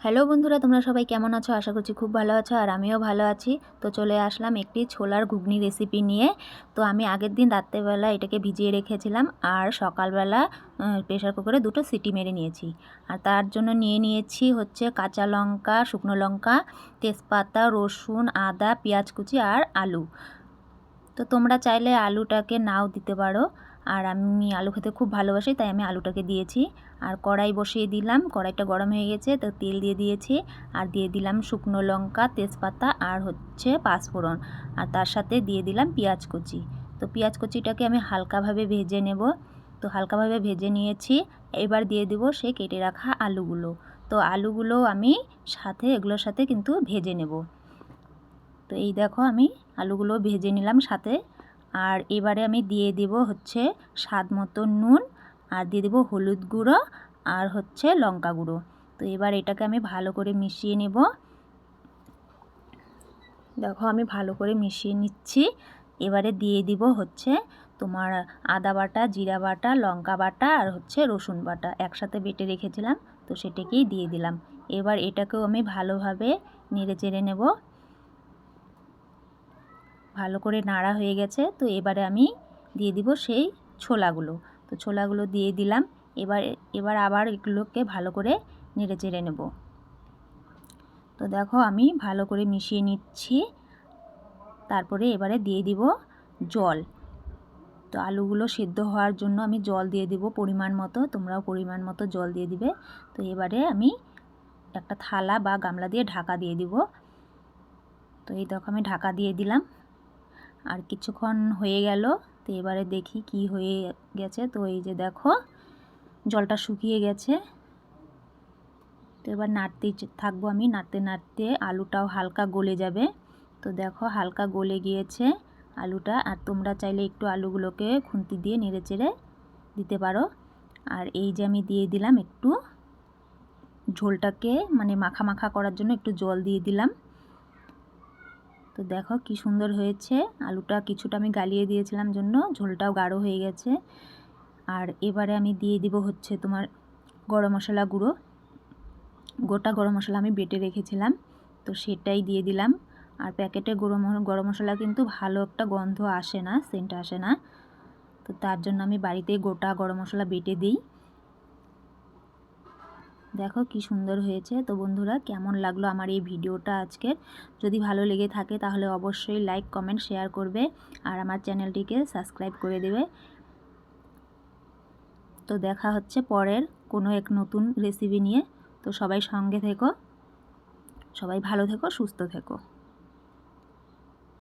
Hello বন্ধুরা, তোমরা সবাই কেমন আছো? আশা করছি খুব ভালো আছো, আর আমিও ভালো আছি। তো চলে আসলাম একটি ছোলার ঘুগনি রেসিপি নিয়ে। তো আমি আগের দিন রাত্রেবেলা এটাকে ভিজিয়ে রেখেছিলাম, আর সকালবেলা প্রেশার কুকারে 2টো সিটি মেরে নিয়েছি। আর তার জন্য নিয়ে নিয়েছি হচ্ছে কাঁচা লঙ্কা, শুকনো লঙ্কা, তেজপাতা, রসুন, আদা, পেঁয়াজ কুচি আর আলু। তো তোমরা চাইলে আলুটাকে নাও দিতে পারো, আর আমি আলু খেতে খুব ভালোবাসি তাই আমি আলুটাকে দিয়েছি। আর কড়াই বসিয়ে দিলাম, কড়াইটা গরম হয়ে গেছে, তো তেল দিয়ে দিয়েছি। আর দিয়ে দিলাম শুকনো লঙ্কা, তেজপাতা আর হচ্ছে পাঁচফোড়ন, আর তার সাথে দিয়ে দিলাম পেঁয়াজ কুচি। তো পেঁয়াজ কুচিটাকে আমি হালকাভাবে ভেজে নেব। তো হালকাভাবে ভেজে নিয়েছি। এবার দিয়ে দিব সেই কেটে রাখা আলুগুলো। তো আলুগুলো আমি এগুলোর সাথে কিন্তু ভেজে নেব। তো এই দেখো আমি আলুগুলো ভেজে নিলাম সাথে। আর এবারে আমি দিয়ে দেব হচ্ছে স্বাদ মতো নুন, আর দিয়ে দেব হলুদ গুঁড়ো আর হচ্ছে লঙ্কা গুঁড়ো। তো এবার এটাকে আমি ভালো করে মিশিয়ে নেব। দেখো আমি ভালো করে মিশিয়ে নিচ্ছি। এবারে দিয়ে দিব হচ্ছে তোমার আদা বাটা, জিরা বাটা, লঙ্কা বাটা আর হচ্ছে রসুন বাটা একসাথে বেটে রেখেছিলাম, তো সেটাকেই দিয়ে দিলাম। এবার এটাকেও আমি ভালোভাবে নেড়ে চেড়ে নেব। ভালো করে নাড়া হয়ে গেছে, তো এবারে আমি দিয়ে দিব সেই ছোলাগুলো। তো ছোলাগুলো দিয়ে দিলাম। এবার আবার এগুলোকে ভালো করে নেড়ে চেড়ে নেব। তো দেখো আমি ভালো করে মিশিয়ে নিচ্ছি। তারপরে এবারে দিয়ে দিব জল। তো আলুগুলো সেদ্ধ হওয়ার জন্য আমি জল দিয়ে দিব পরিমাণ মতো, তোমরাও পরিমাণ মতো জল দিয়ে দিবে। তো এবারে আমি একটা থালা বা গামলা দিয়ে ঢাকা দিয়ে দিব। তো এই দেখো আমি ঢাকা দিয়ে দিলাম। আর কিছুক্ষণ হয়ে গেল, তো এবারে দেখি কি হয়ে গেছে। তো এই যে দেখো জলটা শুকিয়ে গেছে। তো এবার নাড়তেই থাকবো আমি, নাড়তে নাড়তে আলুটাও হালকা গলে যাবে। তো দেখো হালকা গলে গিয়েছে আলুটা। আর তোমরা চাইলে একটু আলুগুলোকে খুন্তি দিয়ে নেড়ে চেড়ে দিতে পারো। আর এই যে আমি দিয়ে দিলাম একটু ঝোলটাকে মানে মাখা মাখা করার জন্য একটু জল দিয়ে দিলাম। তো দেখো কি সুন্দর হয়েছে। আলুটা কিছুটা আমি গালিয়ে দিয়েছিলাম জন্য ঝোলটাও গাঢ় হয়ে গেছে। আর এবারে আমি দিয়ে দিব হচ্ছে তোমার গরম মশলা গুঁড়ো। গোটা গরম মশলা আমি বেটে রেখেছিলাম, তো সেটাই দিয়ে দিলাম। আর প্যাকেটে গরম মশলা কিন্তু ভালো একটা গন্ধ আসে না, সেন্ট আসে না। তো তার জন্য আমি বাড়িতেই গোটা গরম মশলা বেটে দিই। দেখো কি সুন্দর হয়েছে। তো বন্ধুরা, কেমন লাগলো আমার এই ভিডিওটা আজকের? যদি ভালো লেগে থাকে তাহলে অবশ্যই লাইক, কমেন্ট, শেয়ার করবে, আর আমার চ্যানেলটিকে সাবস্ক্রাইব করে দেবে। তো দেখা হচ্ছে পরের কোনো এক নতুন রেসিপি নিয়ে। তো সবাই সঙ্গে থেকো, সবাই ভালো থেকো, সুস্থ থেকো।